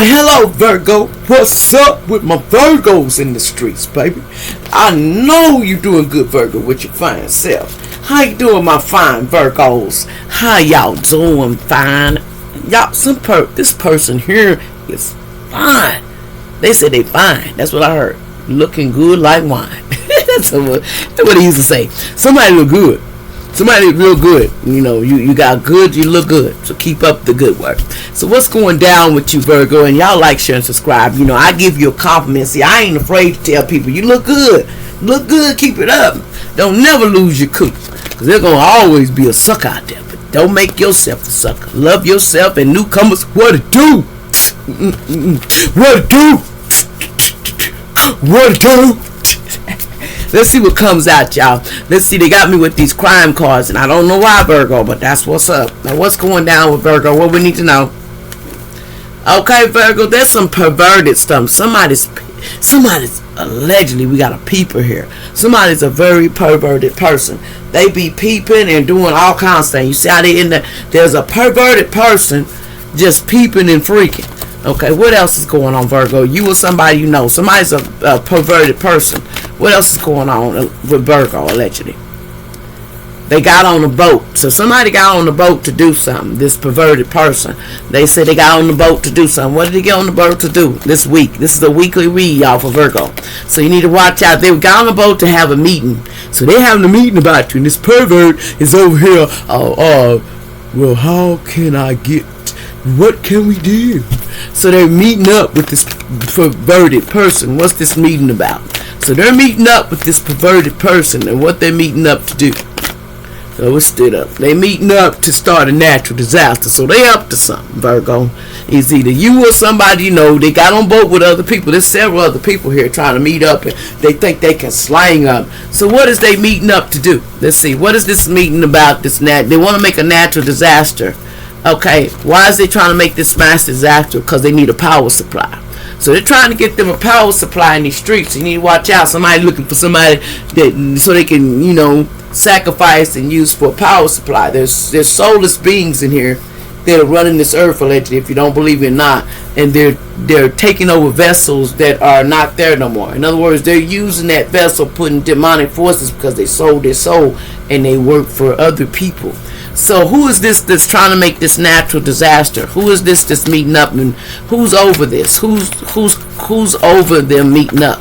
Hello, Virgo. What's up with my Virgos in the streets, baby? I know you doing good, Virgo, with your fine self. How you doing, my fine Virgos? How y'all doing? Fine. Y'all, this person here is fine. They said they fine. That's what I heard. Looking good like wine. That's what he used to say. Somebody look good. Somebody real good. You know, you got good, you look good. So keep up the good work. So what's going down with you, Virgo? And y'all like, share, and subscribe. You know, I give you a compliment. See, I ain't afraid to tell people, you look good. Look good, keep it up. Don't never lose your cool. Because there's going to always be a sucker out there. But don't make yourself the sucker. Love yourself and newcomers, what it do? What it do? What it do? Let's see what comes out, y'all. Let's see. They got me with these crime cards, and I don't know why, Virgo, but that's what's up. Now, what's going down with Virgo? What we need to know. Okay, Virgo, there's some perverted stuff. Somebody's allegedly, we got a peeper here. Somebody's a very perverted person. They be peeping and doing all kinds of things. You see how they in there? There's a perverted person just peeping and freaking. Okay, what else is going on, Virgo? You or somebody you know. Somebody's a perverted person. What else is going on with Virgo, allegedly? They got on a boat. So somebody got on the boat to do something. This perverted person. They said they got on the boat to do something. What did they get on the boat to do this week? This is a weekly read, y'all, for Virgo. So you need to watch out. They got on the boat to have a meeting. So they're having a meeting about you. And this pervert is over here. Well, how can I get... What can we do? So they're meeting up with this perverted person. What's this meeting about? So they're meeting up with this perverted person, and what they're meeting up to do. So it stood up. They meeting up to start a natural disaster. So they up to something, Virgo. It's either you or somebody you know. They got on boat with other people. There's several other people here trying to meet up, and they think they can slang up. So what is they meeting up to do? Let's see. What is this meeting about? They want to make a natural disaster. Okay, why is they trying to make this mass disaster? Because they need a power supply. So they're trying to get them a power supply in these streets. You need to watch out. Somebody looking for somebody so they can, you know, sacrifice and use for a power supply. There's soulless beings in here that are running this earth, allegedly, if you don't believe it or not. And they're taking over vessels that are not there no more. In other words, they're using that vessel, putting demonic forces because they sold their soul and they work for other people. So who is this that's trying to make this natural disaster? Who is this that's meeting up, and who's over this? Who's over them meeting up?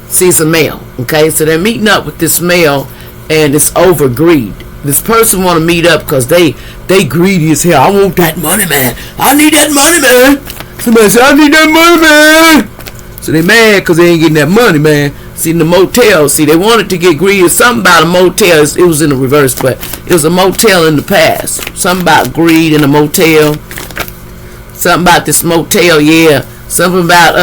See, it's a male. Okay, so they're meeting up with this male, and it's over greed. This person want to meet up because they greedy as hell. I want that money, man. I need that money, man. Somebody say, I need that money, man. So they mad because they ain't getting that money, man. See, in the motel, they wanted to get greedy. Something about a motel. It was in the reverse, but it was a motel in the past. Something about greed in a motel. Something about this motel, yeah. Something about,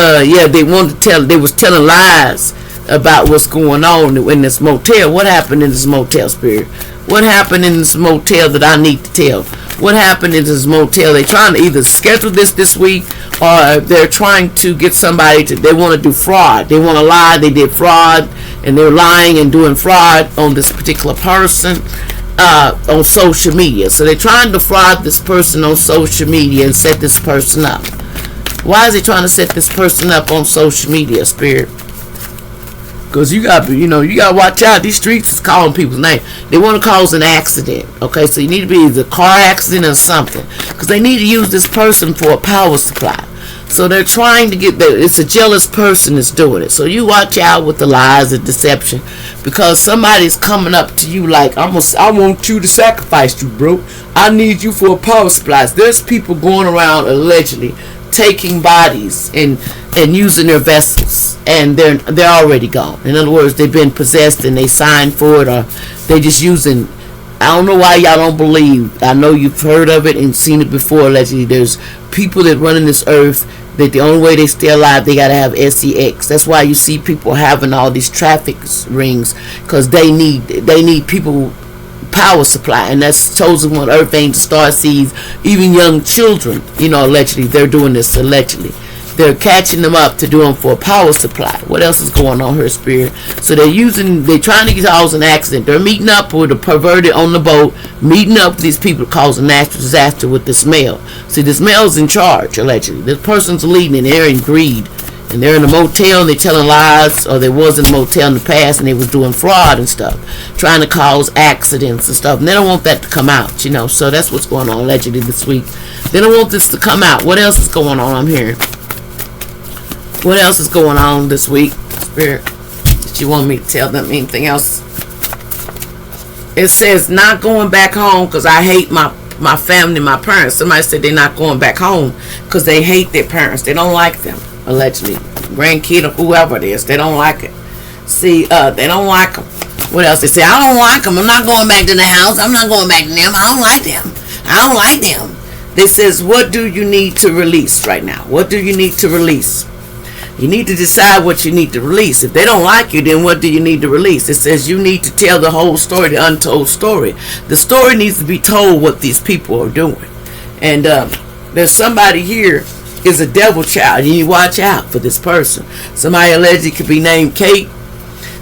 they wanted to tell, they was telling lies about what's going on in this motel. What happened in this motel, Spirit? What happened in this motel that I need to tell? What happened in this motel? They're trying to either schedule this week, or they're trying to get somebody to, they want to do fraud. They want to lie. They did fraud, and they're lying and doing fraud on this particular person on social media. So they're trying to fraud this person on social media and set this person up. Why is he trying to set this person up on social media, Spirit? Because you got to watch out. These streets is calling people's names. They want to cause an accident. Okay, so you need to be either a car accident or something. Because they need to use this person for a power supply. So they're trying to get it's a jealous person that's doing it. So you watch out with the lies and deception. Because somebody's coming up to you like, I want you to sacrifice you, bro. I need you for a power supply. There's people going around allegedly taking bodies and using their vessels, and they're already gone. In other words, they've been possessed and they signed for it, or they just using. I don't know why y'all don't believe. I know you've heard of it and seen it before. Allegedly, there's people that run in this earth that the only way they stay alive, they gotta have sex. That's why you see people having all these traffic rings, because they need people power supply, and that's chosen one, earth angels, star seeds, even young children, allegedly they're doing this. Allegedly they're catching them up to do them for a power supply. What else is going on here, Spirit? So they're trying to cause an accident. They're meeting up with the perverted on the boat, meeting up with these people to cause a natural disaster with this male. See, this male's in charge, allegedly. This person's leading, and they're in greed. And they're in a motel, and they're telling lies, or they was in a motel in the past, and they was doing fraud and stuff, trying to cause accidents and stuff. And they don't want that to come out, So that's what's going on, allegedly, this week. They don't want this to come out. What else is going on? I'm hearing. What else is going on this week, Spirit? Did you want me to tell them anything else? It says not going back home because I hate my family, my parents. Somebody said they're not going back home because they hate their parents. They don't like them. Allegedly, grandkid or whoever it is, they don't like it. See, they don't like them. What else? They say, I don't like them. I'm not going back to the house. I'm not going back to them. I don't like them. I don't like them. They says, what do you need to release right now? What do you need to release? You need to decide what you need to release. If they don't like you, then what do you need to release? It says you need to tell the whole story, the untold story. The story needs to be told what these people are doing. And there's somebody here is a devil child. You need to watch out for this person. Somebody allegedly could be named Kate.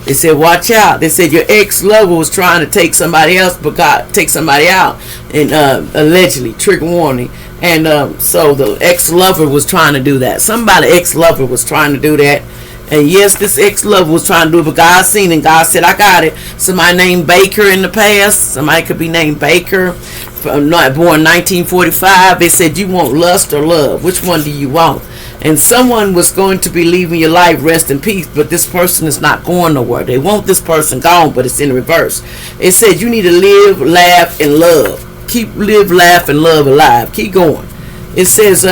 They said, watch out. They said your ex-lover was trying to take somebody else, but God take somebody out. And allegedly, trigger warning. And so the ex-lover was trying to do that. Somebody ex-lover was trying to do that. And yes, this ex-lover was trying to do it, but God seen it, and God said, I got it. Somebody named Baker in the past. Somebody could be named Baker. Born 1945. They said, you want lust or love? Which one do you want? And someone was going to be leaving your life, rest in peace, but this person is not going nowhere. They want this person gone, but it's in reverse. It said you need to live, laugh, and love. Keep live, laugh, and love alive. Keep going. It says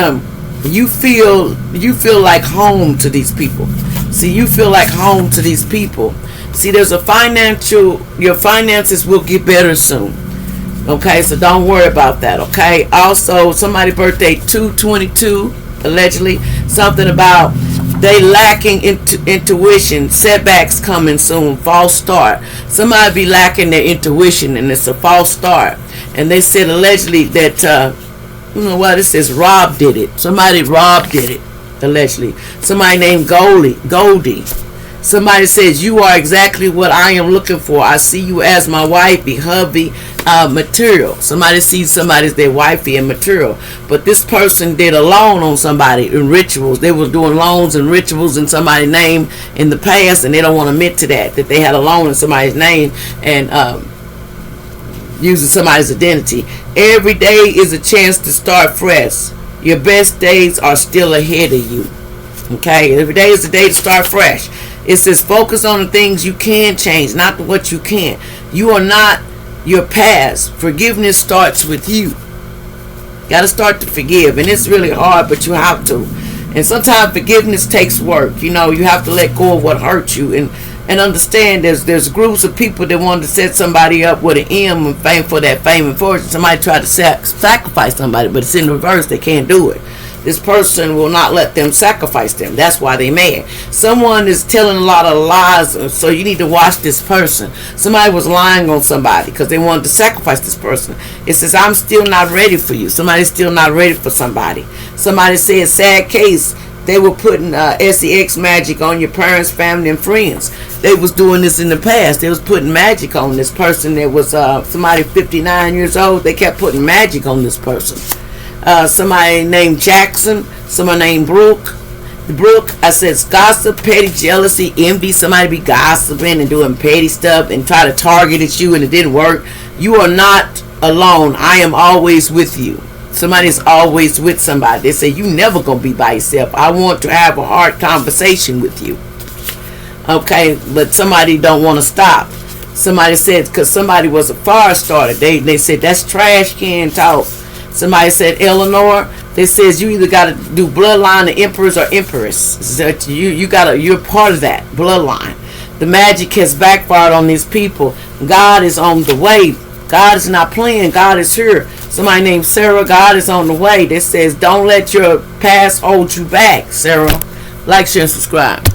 you feel like home to these people. See, you feel like home to these people. See, there's your finances will get better soon. Okay, so don't worry about that, okay? Also, somebody's birthday, 2/22, allegedly. Something about they lacking intuition, setbacks coming soon, false start. Somebody be lacking their intuition, and it's a false start. And they said allegedly that, it says Rob did it. Rob did it, allegedly. Somebody named Goldie. Somebody says, you are exactly what I am looking for. I see you as my wifey, hubby, material. Somebody sees somebody as their wifey and material. But this person did a loan on somebody in rituals. They were doing loans and rituals in somebody's name in the past, and they don't want to admit to that they had a loan in somebody's name and using somebody's identity. Every day is a chance to start fresh. Your best days are still ahead of you. Okay? Every day is a day to start fresh. It says focus on the things you can change, not what you can't. You are not your past. Forgiveness starts with you. Got to start to forgive, and it's really hard, but you have to. And sometimes forgiveness takes work. You have to let go of what hurt you, and understand there's groups of people that want to set somebody up with an M and fame for that fame and fortune. Somebody tried to sacrifice somebody, but it's in reverse. They can't do it. This person will not let them sacrifice them. That's why they mad. Someone is telling a lot of lies, so you need to watch this person. Somebody was lying on somebody because they wanted to sacrifice this person. It says, I'm still not ready for you. Somebody's still not ready for somebody. Somebody said, sad case, they were putting sex magic on your parents, family, and friends. They was doing this in the past. They was putting magic on this person. There was somebody 59 years old. They kept putting magic on this person. Somebody named Jackson, somebody named Brooke. I says gossip, petty, jealousy, envy. Somebody be gossiping and doing petty stuff and try to target at you, and it didn't work. You are not alone. I am always with you. Somebody's always with somebody. They say you never gonna be by yourself. I want to have a hard conversation with you. Okay, but somebody don't want to stop. Somebody said because somebody was a fire starter. They said that's trash can talk. Somebody said, Eleanor, they says you either got to do bloodline of emperors or empress. So you're part of that bloodline. The magic has backfired on these people. God is on the way. God is not playing. God is here. Somebody named Sarah, God is on the way. That says, don't let your past hold you back, Sarah. Like, share, and subscribe.